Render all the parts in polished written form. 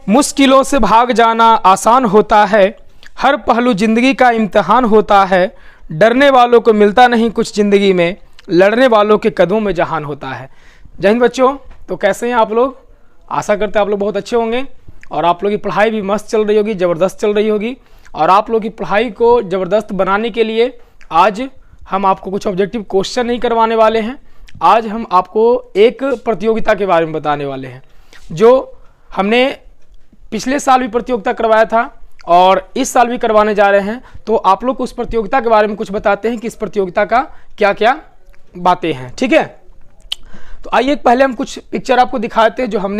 मुश्किलों से भाग जाना आसान होता है, हर पहलू जिंदगी का इम्तिहान होता है। डरने वालों को मिलता नहीं कुछ ज़िंदगी में, लड़ने वालों के कदमों में जहान होता है। जय हिंद बच्चों। तो कैसे हैं आप लोग? आशा करते हैं आप लोग बहुत अच्छे होंगे और आप लोग की पढ़ाई भी मस्त चल रही होगी, ज़बरदस्त चल रही होगी। और आप लोग की पढ़ाई को ज़बरदस्त बनाने के लिए आज हम आपको कुछ ऑब्जेक्टिव क्वेश्चन नहीं करवाने वाले हैं। आज हम आपको एक प्रतियोगिता के बारे में बताने वाले हैं जो हमने पिछले साल भी प्रतियोगिता करवाया था और इस साल भी करवाने जा रहे हैं। तो आप लोग को उस प्रतियोगिता के बारे में कुछ बताते हैं कि इस प्रतियोगिता का क्या क्या बातें हैं, ठीक है। तो आइए पहले हम कुछ पिक्चर आपको दिखाते हैं जो हम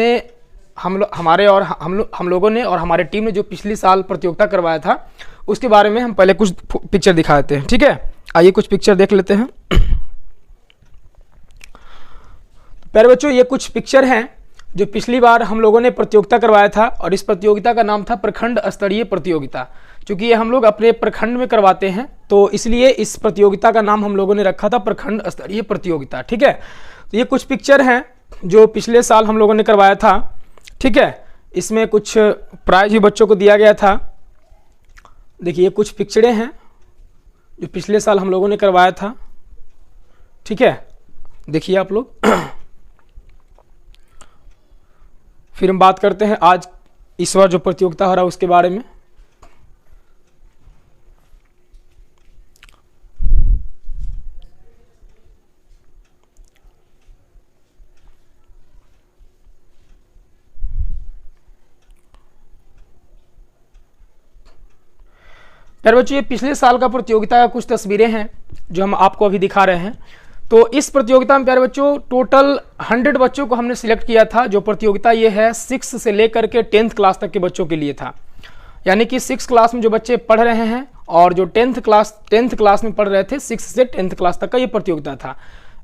लोगों ने और हमारे टीम ने जो पिछले साल प्रतियोगिता करवाया था उसके बारे में हम पहले कुछ पिक्चर दिखाते हैं, ठीक है। आइए कुछ पिक्चर देख लेते हैं। प्यारे बच्चों, ये कुछ पिक्चर हैं जो पिछली बार हम लोगों ने प्रतियोगिता करवाया था और इस प्रतियोगिता का नाम था प्रखंड स्तरीय प्रतियोगिता। क्योंकि ये हम लोग अपने प्रखंड में करवाते हैं तो इसलिए इस प्रतियोगिता का नाम हम लोगों ने रखा था प्रखंड स्तरीय प्रतियोगिता, ठीक है। तो ये कुछ पिक्चर हैं जो पिछले साल हम लोगों ने करवाया था, ठीक है। इसमें कुछ प्राइज भी बच्चों को दिया गया था। देखिए कुछ पिक्चरें हैं जो पिछले साल हम लोगों ने करवाया था, ठीक है। देखिए आप लोग। फिर हम बात करते हैं आज इस बार जो प्रतियोगिता हो रहा है उसके बारे में। प्यारे बच्चों, ये पिछले साल का प्रतियोगिता का कुछ तस्वीरें हैं जो हम आपको अभी दिखा रहे हैं। तो इस प्रतियोगिता में प्यारे बच्चों टोटल 100 बच्चों को हमने सिलेक्ट किया था। जो प्रतियोगिता ये है 6 से लेकर के 10th क्लास तक के बच्चों के लिए था। यानी कि 6 क्लास में जो बच्चे पढ़ रहे हैं और जो 10th क्लास में पढ़ रहे थे, 6 से 10th क्लास तक का ये प्रतियोगिता था।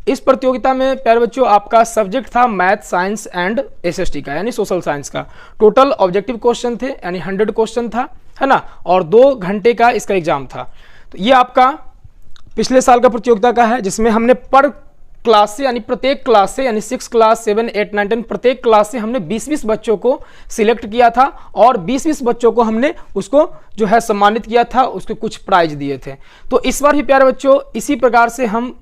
इस प्रतियोगिता में प्यारे बच्चों आपका सब्जेक्ट था मैथ, साइंस एंड SST का, यानी सोशल साइंस का। टोटल ऑब्जेक्टिव क्वेश्चन थे, यानी 100 क्वेश्चन था, है ना। और 2 घंटे का इसका एग्जाम था। तो ये आपका पिछले साल का प्रतियोगिता का है जिसमें हमने पर क्लास से यानी प्रत्येक क्लास से यानी 6 क्लास 7, 8, 9, 10 प्रत्येक क्लास से हमने 20-20 बच्चों को सिलेक्ट किया था और 20-20 बच्चों को हमने उसको जो है सम्मानित किया था, उसको कुछ प्राइज दिए थे। तो इस बार भी प्यारे बच्चों इसी प्रकार से हम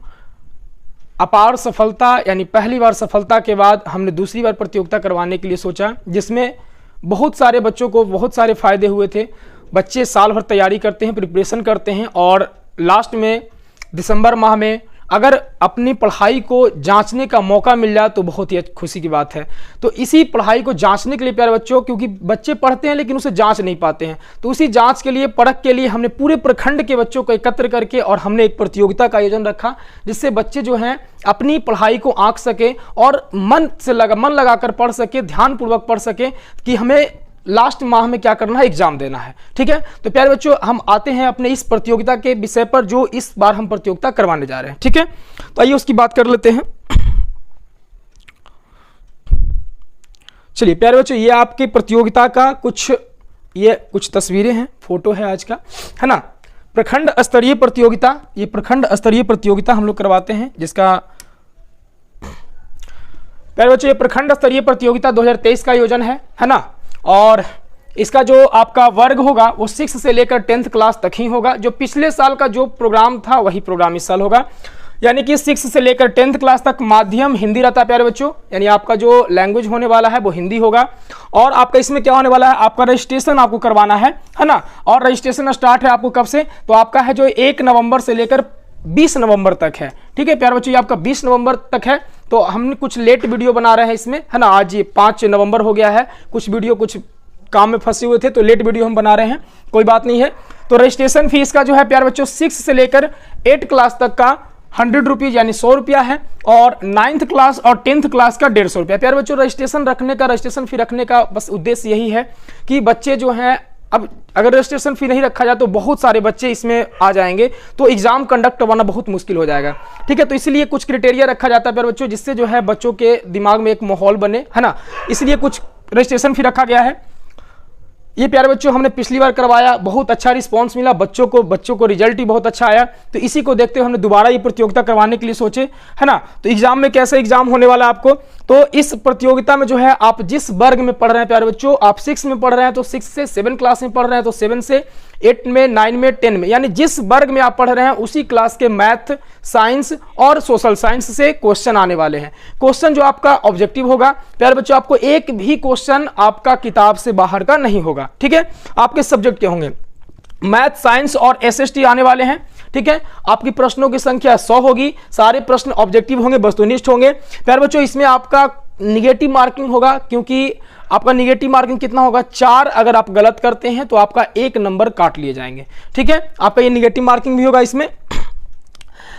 अपार सफलता यानी पहली बार सफलता के बाद हमने दूसरी बार प्रतियोगिता करवाने के लिए सोचा, जिसमें बहुत सारे बच्चों को बहुत सारे फायदे हुए थे। बच्चे साल भर तैयारी करते हैं, प्रिपरेशन करते हैं और लास्ट में दिसंबर माह में अगर अपनी पढ़ाई को जांचने का मौका मिल जाए तो बहुत ही खुशी की बात है। तो इसी पढ़ाई को जांचने के लिए प्यारे बच्चों, क्योंकि बच्चे पढ़ते हैं लेकिन उसे जांच नहीं पाते हैं, तो उसी जांच के लिए, परख के लिए हमने पूरे प्रखंड के बच्चों को एकत्र करके और हमने एक प्रतियोगिता का आयोजन रखा जिससे बच्चे जो हैं अपनी पढ़ाई को आंक सके और मन लगाकर पढ़ सके, ध्यानपूर्वक पढ़ सके कि हमें लास्ट माह में क्या करना है, एग्जाम देना है, ठीक है। तो प्यारे बच्चों हम आते हैं अपने इस प्रतियोगिता के विषय पर जो इस बार हम प्रतियोगिता करवाने जा रहे हैं, ठीक है। तो आइए उसकी बात कर लेते हैं। चलिए प्यारे बच्चों, ये आपकी प्रतियोगिता का कुछ तस्वीरें हैं, फोटो है आज का, है ना। प्रखंड स्तरीय प्रतियोगिता, ये प्रखंड स्तरीय प्रतियोगिता हम लोग करवाते हैं जिसका प्यारे बच्चों ये प्रखंड स्तरीय प्रतियोगिता 2023 का आयोजन है ना। और इसका जो आपका वर्ग होगा वो 6 से लेकर 10th क्लास तक ही होगा। जो पिछले साल का जो प्रोग्राम था वही प्रोग्राम इस साल होगा, यानी कि 6 से लेकर 10th क्लास तक माध्यम हिंदी रहता है प्यारे बच्चों, यानी आपका जो लैंग्वेज होने वाला है वो हिंदी होगा। और आपका इसमें क्या होने वाला है, आपका रजिस्ट्रेशन आपको करवाना है ना। और रजिस्ट्रेशन स्टार्ट है आपको कब से, तो आपका है जो 1 नवंबर से लेकर 20 नवंबर तक है, ठीक है प्यारे बच्चों। ये आपका 20 नवंबर तक है। तो हमने कुछ लेट वीडियो बना रहे हैं इसमें, है ना। आज ये 5 नवंबर हो गया है, कुछ वीडियो कुछ काम में फंसे हुए थे तो लेट वीडियो हम बना रहे हैं, कोई बात नहीं है। तो रजिस्ट्रेशन फीस का जो है प्यारे बच्चों 6 से लेकर 8 क्लास तक का 100 रुपीज यानी 100 रुपया है और 9th क्लास और 10th क्लास का 150 रुपया। प्यारे बच्चों रजिस्ट्रेशन फी रखने का बस उद्देश्य यही है कि बच्चे जो हैं, अब अगर रजिस्ट्रेशन फी नहीं रखा जाए तो बहुत सारे बच्चे इसमें आ जाएंगे तो एग्जाम कंडक्ट करवाना बहुत मुश्किल हो जाएगा, ठीक है। तो इसलिए कुछ क्राइटेरिया रखा जाता है प्यारे बच्चों, जिससे जो है बच्चों के दिमाग में एक माहौल बने, है ना। इसलिए कुछ रजिस्ट्रेशन फी रखा गया है। ये प्यारे बच्चों हमने पिछली बार करवाया, बहुत अच्छा रिस्पांस मिला, बच्चों को रिजल्ट ही बहुत अच्छा आया। तो इसी को देखते हुए हमने दोबारा ये प्रतियोगिता करवाने के लिए सोचे, है ना। तो एग्जाम में कैसे एग्जाम होने वाला आपको, तो इस प्रतियोगिता में जो है आप जिस वर्ग में पढ़ रहे हैं प्यारे बच्चों, आप 6 में पढ़ रहे हैं तो 6 से 7 क्लास में पढ़ रहे हैं तो 7 से 8 में, 9 में, 10 में, यानी जिस वर्ग में आप पढ़ रहे हैं उसी क्लास के मैथ, साइंस और सोशल साइंस से क्वेश्चन आने वाले हैं। क्वेश्चन जो आपका ऑब्जेक्टिव होगा प्यारे बच्चों, आपको एक भी क्वेश्चन आपका किताब से बाहर का नहीं होगा, ठीक है। आपके सब्जेक्ट के होंगे मैथ, साइंस और एसएसटी आने वाले हैं, ठीक है। आपकी प्रश्नों की संख्या 100 होगी, सारे प्रश्न ऑब्जेक्टिव होंगे, वस्तुनिष्ठ होंगे प्यारे बच्चों। इसमें आपका निगेटिव मार्किंग होगा, क्योंकि आपका निगेटिव मार्किंग कितना होगा, 4 अगर आप गलत करते हैं तो आपका 1 नंबर काट लिए जाएंगे, ठीक है। आपका ये निगेटिव मार्किंग भी होगा इसमें।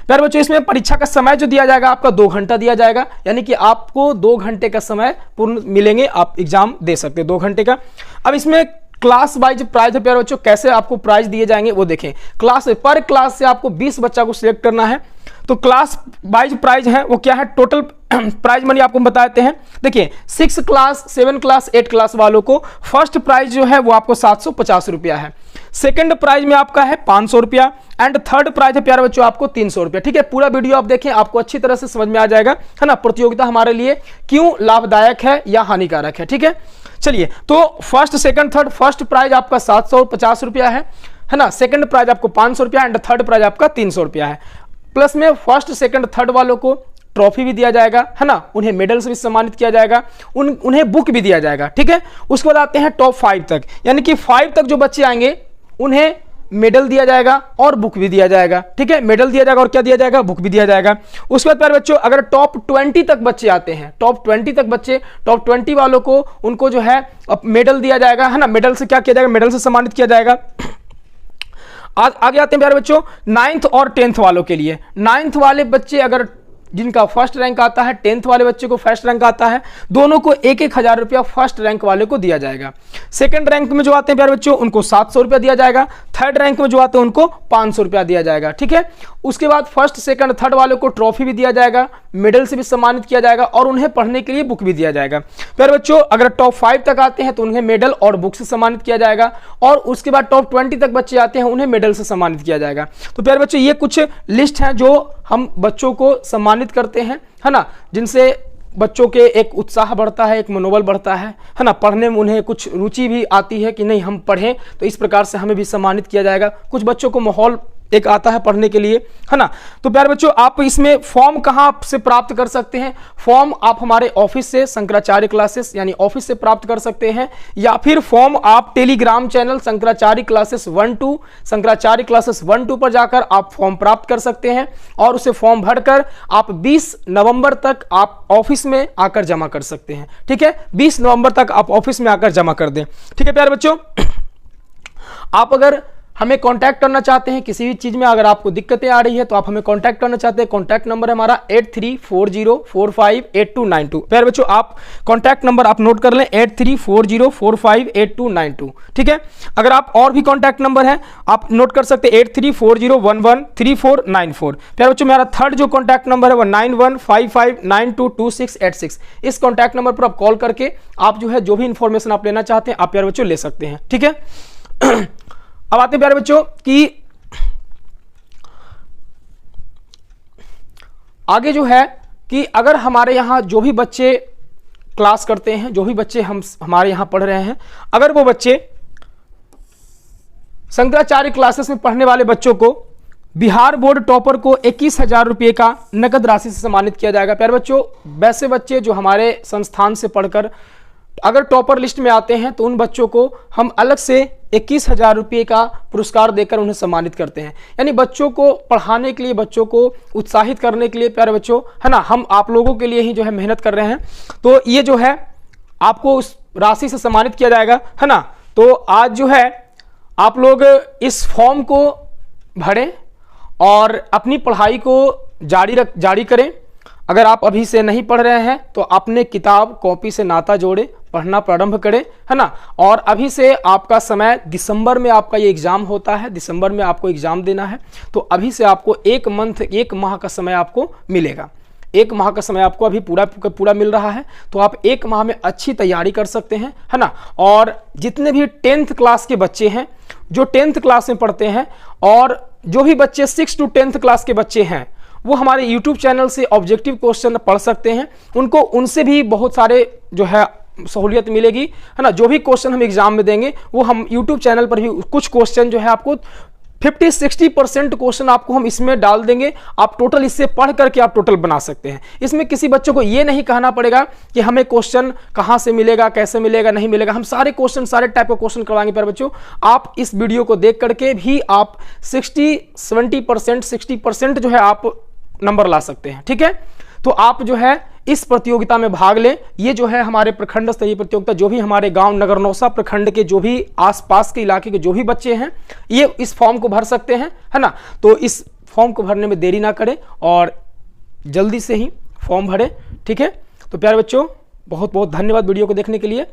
प्यारे बच्चों इसमें परीक्षा का समय जो दिया जाएगा आपका 2 घंटा दिया जाएगा, यानी कि आपको 2 घंटे का समय पूर्ण मिलेंगे, आप एग्जाम दे सकते हैं 2 घंटे का। अब इसमें क्लास वाइज प्राइज है प्यारे बच्चों, कैसे आपको प्राइज दिए जाएंगे वो देखें। क्लास पर क्लास से आपको 20 बच्चा को सिलेक्ट करना है, तो क्लास वाइज प्राइज है वो क्या है, टोटल प्राइज मनी आपको बताते हैं। देखिए 6 क्लास, 7 क्लास, 8 क्लास वालों को फर्स्ट प्राइज जो है वो आपको 750 रुपया है, सेकंड प्राइज में आपका है 500 रुपया एंड थर्ड प्राइज है प्यारे बच्चों आपको 300 रुपया, ठीक है। पूरा वीडियो आप देखें, आपको अच्छी तरह से समझ में आ जाएगा, है ना, प्रतियोगिता हमारे लिए क्यों लाभदायक है या हानिकारक है, ठीक है। चलिए, तो first, second, third, first prize आपका 750 रुपया है ना, सेकंड प्राइज आपको 500 रुपया एंड थर्ड प्राइज आपका 300 रुपया है। प्लस में फर्स्ट, सेकंड, थर्ड वालों को ट्रॉफी भी दिया जाएगा, है ना, उन्हें मेडल से भी सम्मानित किया जाएगा, उन्हें बुक भी दिया जाएगा, ठीक है। उसके बाद आते हैं टॉप 5 तक, यानी कि 5 तक जो बच्चे आएंगे उन्हें मेडल दिया जाएगा और बुक भी दिया जाएगा, ठीक है। मेडल दिया जाएगा और क्या दिया जाएगा, बुक भी दिया जाएगा। उसके बाद प्यारे बच्चों अगर टॉप 20 तक बच्चे आते हैं, टॉप 20 तक बच्चे, टॉप 20 वालों को उनको जो है मेडल दिया जाएगा, है ना, मेडल से क्या किया जाएगा, मेडल से सम्मानित किया जाएगा। आज आगे आते हैं प्यारे बच्चों 9th और 10th वालों के लिए। 9th वाले बच्चे अगर जिनका फर्स्ट रैंक आता है, 10th वाले बच्चे को फर्स्ट रैंक आता है, दोनों को 1,000 रुपया फर्स्ट रैंक वाले को दिया जाएगा। सेकंड रैंक में जो आते हैं प्यारे बच्चों उनको 700 रुपया दिया जाएगा, थर्ड रैंक में जो आते हैं उनको 500 रुपया दिया जाएगा, ठीक है। उसके बाद फर्स्ट, सेकंड, थर्ड वाले को ट्रॉफी भी दिया जाएगा, मेडल से भी सम्मानित किया जाएगा और उन्हें पढ़ने के लिए बुक भी दिया जाएगा। प्यारे बच्चों अगर टॉप 5 तक आते हैं तो उन्हें मेडल और बुक से सम्मानित किया जाएगा, और उसके बाद टॉप 20 तक बच्चे आते हैं उन्हें मेडल से सम्मानित किया जाएगा। तो प्यारे बच्चों ये कुछ लिस्ट है जो हम बच्चों को सम्मानित करते हैं, है ना, जिनसे बच्चों के एक उत्साह बढ़ता है, एक मनोबल बढ़ता है ना, पढ़ने में उन्हें कुछ रुचि भी आती है कि नहीं हम पढ़ें, तो इस प्रकार से हमें भी सम्मानित किया जाएगा। कुछ बच्चों को माहौल एक आता है पढ़ने के लिए, है ना। तो प्यारे बच्चों आप इसमें फॉर्म कहाँ से प्राप्त कर सकते हैं, फॉर्म आप हमारे ऑफिस से, शंकराचार्य क्लासेस यानी ऑफिस से प्राप्त कर सकते हैं, या फिर फॉर्म आप Telegram channel Shankaracharya classes 1-2, Shankaracharya classes 1-2 पर जाकर आप फॉर्म प्राप्त कर सकते हैं, और उसे फॉर्म भरकर आप 20 नवंबर तक आप ऑफिस में आकर जमा कर सकते हैं, ठीक है। 20 नवंबर तक आप ऑफिस में आकर जमा कर दें, ठीक है प्यारे बच्चों। आप अगर हमें कांटेक्ट करना चाहते हैं किसी भी चीज में, अगर आपको दिक्कतें आ रही है तो आप हमें कांटेक्ट करना चाहते हैं, कांटेक्ट नंबर है हमारा 8340458292। प्यारे बच्चों आप कांटेक्ट नंबर आप नोट कर लें 8340458292, ठीक है। अगर आप और भी कांटेक्ट नंबर है आप नोट कर सकते हैं 8340113494। प्यारे बच्चों मेरा थर्ड जो कांटेक्ट नंबर है वो 9155922686। इस कांटेक्ट नंबर पर आप कॉल करके आप जो है जो भी इंफॉर्मेशन आप लेना चाहते हैं आप प्यारे बच्चों ले सकते हैं, ठीक है। अब आते हैं प्यारे बच्चों कि आगे जो है कि अगर हमारे यहाँ जो भी बच्चे क्लास करते हैं, जो भी बच्चे हमारे यहाँ पढ़ रहे हैं, अगर वो बच्चे शंकराचार्य क्लासेस में पढ़ने वाले बच्चों को बिहार बोर्ड टॉपर को 21,000 रुपये का नकद राशि से सम्मानित किया जाएगा। प्यारे बच्चों वैसे बच्चे जो हमारे संस्थान से पढ़कर अगर टॉपर लिस्ट में आते हैं तो उन बच्चों को हम अलग से 21,000 रुपये का पुरस्कार देकर उन्हें सम्मानित करते हैं। यानी बच्चों को पढ़ाने के लिए, बच्चों को उत्साहित करने के लिए प्यारे बच्चों, है ना, हम आप लोगों के लिए ही जो है मेहनत कर रहे हैं, तो ये जो है आपको उस राशि से सम्मानित किया जाएगा, है ना। तो आज जो है आप लोग इस फॉर्म को भरें और अपनी पढ़ाई को जारी करें। अगर आप अभी से नहीं पढ़ रहे हैं तो अपने किताब कॉपी से नाता जोड़े, पढ़ना प्रारंभ करें, है ना। और अभी से आपका समय, दिसंबर में आपका ये एग्जाम होता है, दिसंबर में आपको एग्जाम देना है, तो अभी से आपको एक माह का समय आपको मिलेगा। 1 माह का समय आपको अभी पूरा मिल रहा है, तो आप 1 माह में अच्छी तैयारी कर सकते हैं, है ना। और जितने भी 10th क्लास के बच्चे हैं, जो 10th क्लास में पढ़ते हैं, और जो भी बच्चे 6 to 10th क्लास के बच्चे हैं, वो हमारे यूट्यूब चैनल से ऑब्जेक्टिव क्वेश्चन पढ़ सकते हैं। उनको उनसे भी बहुत सारे जो है सहूलियत मिलेगी, है ना। जो भी क्वेश्चन हम एग्जाम में देंगे वो हम यूट्यूब चैनल पर भी कुछ क्वेश्चन जो है आपको 50-60% क्वेश्चन आपको हम इसमें डाल देंगे। आप टोटल इससे पढ़ करके आप टोटल बना सकते हैं। इसमें किसी बच्चों को ये नहीं कहना पड़ेगा कि हमें क्वेश्चन कहां से मिलेगा, कैसे मिलेगा, नहीं मिलेगा। हम सारे क्वेश्चन, सारे टाइप का क्वेश्चन करवाएंगे प्यारे बच्चों। आप इस वीडियो को देख करके भी आप 60% जो है आप नंबर ला सकते हैं, ठीक है। तो आप जो है इस प्रतियोगिता में भाग लें। ये जो है हमारे प्रखंड स्तरीय प्रतियोगिता, जो भी हमारे गांव नगरनौसा प्रखंड के जो भी आसपास के इलाके के जो भी बच्चे हैं, ये इस फॉर्म को भर सकते हैं, है ना। तो इस फॉर्म को भरने में देरी ना करें और जल्दी से ही फॉर्म भरें, ठीक है। तो प्यारे बच्चों, बहुत बहुत धन्यवाद वीडियो को देखने के लिए।